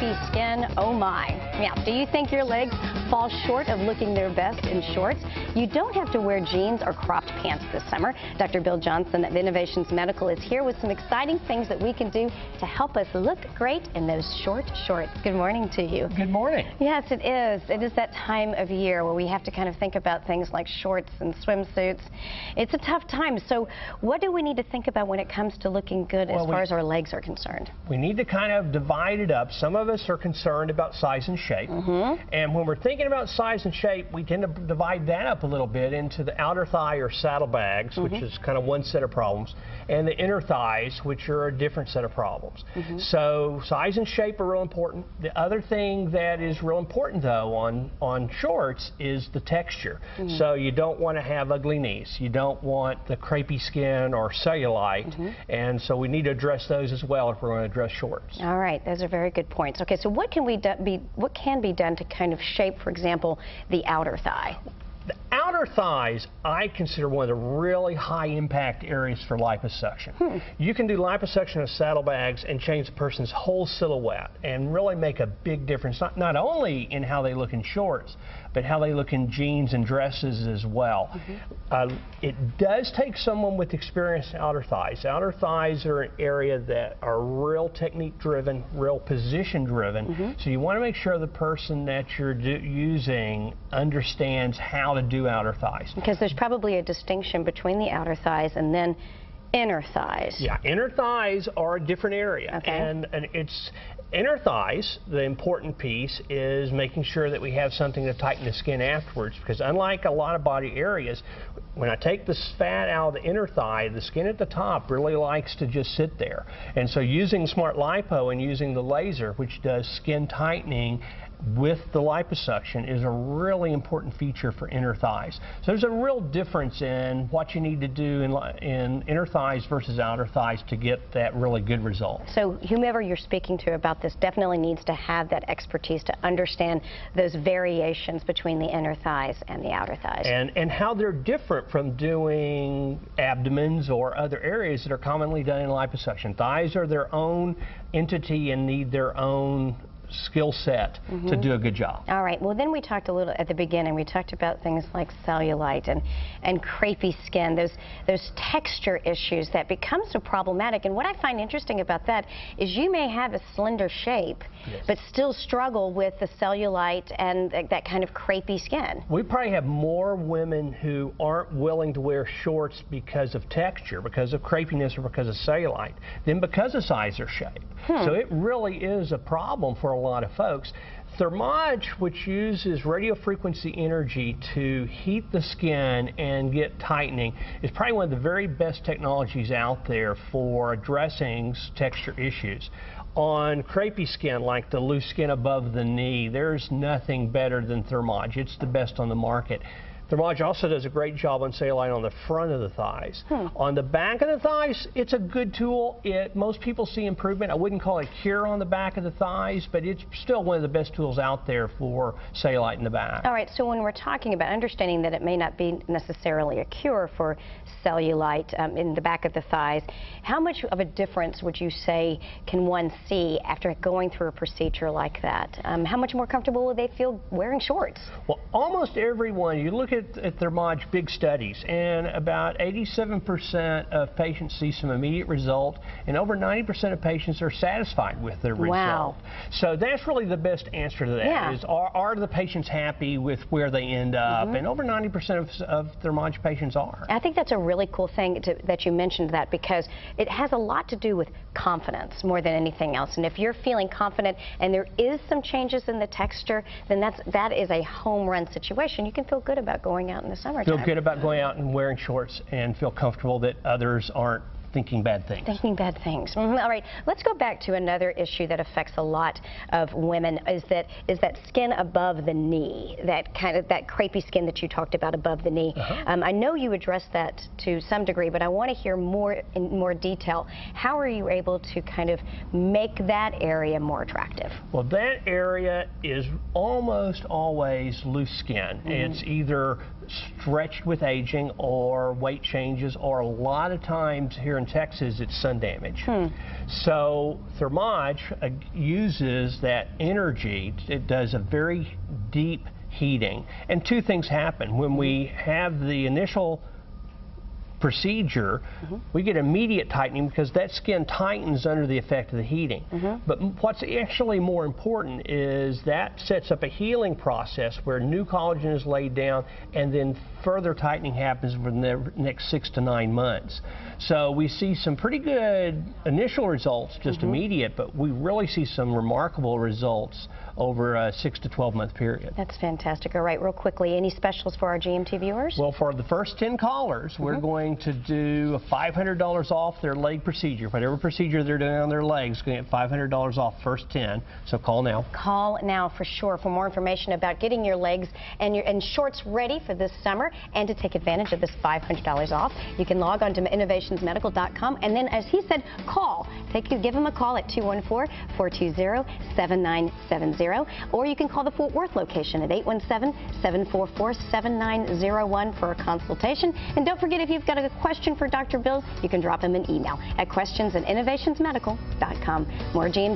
crepey skin, oh my. Now, do you think your legs fall short of looking their best in shorts? You don't have to wear jeans or cropped pants this summer. Dr. Bill Johnson of Innovations Medical is here with some exciting things that we can do to help us look great in those short shorts. Good morning to you. Good morning. Yes, it is. It is that time of year where we have to kind of think about things like shorts and swimsuits. It's a tough time. So what do we need to think about when it comes to looking good as far as our legs are concerned? We need to kind of divide it up. Some of us are concerned about size and shape. And when we're thinking about size and shape, we tend to divide that up a little bit into the outer thigh or saddlebags, which is kind of one set of problems, and the inner thighs, which are a different set of problems. So size and shape are real important. The other thing that is real important, though, on shorts is the texture. So you don't want to have ugly knees. You don't want the crepey skin or cellulite. And so we need to address those as well if we're going to address shorts. All right, those are very good points. Okay, so what can be done to kind of shape, for example, the outer thigh? The outer thighs, I consider one of the really high impact areas for liposuction. You can do liposuction of saddlebags and change the person's whole silhouette and really make a big difference, not only in how they look in shorts, but how they look in jeans and dresses as well. It does take someone with experience in outer thighs. Outer thighs are an area that are real technique driven, real position driven. So you want to make sure the person that you're using understands how to do outer thighs. Because there's probably a distinction between the outer thighs and then inner thighs. Yeah, inner thighs are a different area. And it's inner thighs, the important piece is making sure that we have something to tighten the skin afterwards, because unlike a lot of body areas, when I take the fat out of the inner thigh, the skin at the top really likes to just sit there. And so using Smartlipo and using the laser, which does skin tightening with the liposuction, is a really important feature for inner thighs. So there's a real difference in what you need to do in inner thighs versus outer thighs to get that really good result. So whomever you're speaking to about this definitely needs to have that expertise to understand those variations between the inner thighs and the outer thighs. And how they're different from doing abdomens or other areas that are commonly done in liposuction. Thighs are their own entity and need their own skill set to do a good job. All right, well then we talked a little at the beginning, we talked about things like cellulite and crepey skin, those texture issues that become so problematic. And what I find interesting about that is you may have a slender shape, but still struggle with the cellulite and that kind of crepey skin. We probably have more women who aren't willing to wear shorts because of texture, because of crepiness, or because of cellulite, than because of size or shape. So it really is a problem for a lot of folks. Thermage, which uses radio frequency energy to heat the skin and get tightening, is probably one of the very best technologies out there for addressing texture issues. On crepey skin, like the loose skin above the knee, there's nothing better than Thermage. It's the best on the market. Thermage also does a great job on cellulite on the front of the thighs. On the back of the thighs, it's a good tool. Most people see improvement. I wouldn't call it a cure on the back of the thighs, but it's still one of the best tools out there for cellulite in the back. All right, so when we're talking about understanding that it may not be necessarily a cure for cellulite in the back of the thighs, how much of a difference would you say can one see after going through a procedure like that? How much more comfortable will they feel wearing shorts? Well, almost everyone, you look at Thermage big studies, and about 87% of patients see some immediate result, and over 90% of patients are satisfied with their result. So that's really the best answer to that, is are the patients happy with where they end up? And over 90% of Thermage patients are. I think that's a really cool thing that you mentioned that, because it has a lot to do with confidence more than anything else. And if you're feeling confident and there is some changes in the texture, then that is a home run situation. You can feel good about going out in the summertime. Feel good about going out and wearing shorts and feel comfortable that others aren't thinking bad things. Thinking bad things. All right, let's go back to another issue that affects a lot of women, is that skin above the knee, that crepey skin that you talked about above the knee. I know you addressed that to some degree, but I want to hear in more detail. How are you able to kind of make that area more attractive? Well, that area is almost always loose skin. It's either stretched with aging or weight changes, or a lot of times here in in Texas, it's sun damage. So Thermage uses that energy. It does a very deep heating. And two things happen. When we have the initial procedure, we get immediate tightening because that skin tightens under the effect of the heating. But what's actually more important is that sets up a healing process where new collagen is laid down, and then further tightening happens within the next 6 to 9 months. So we see some pretty good initial results, just immediate, but we really see some remarkable results over a 6 to 12 month period. That's fantastic. All right, real quickly, any specials for our GMT viewers? Well, for the first 10 callers, we're going to do $500 off their leg procedure. Whatever procedure they're doing on their legs, going to get $500 off first 10. So call now. Call now for sure for more information about getting your legs and shorts ready for this summer and to take advantage of this $500 off. You can log on to innovationsmedical.com, and then, as he said, call. Give him a call at 214-420-7970, or you can call the Fort Worth location at 817-744-7901 for a consultation. And don't forget, if you've got a question for Dr. Bill, you can drop him an email at questions@innovationsmedical.com. More GMT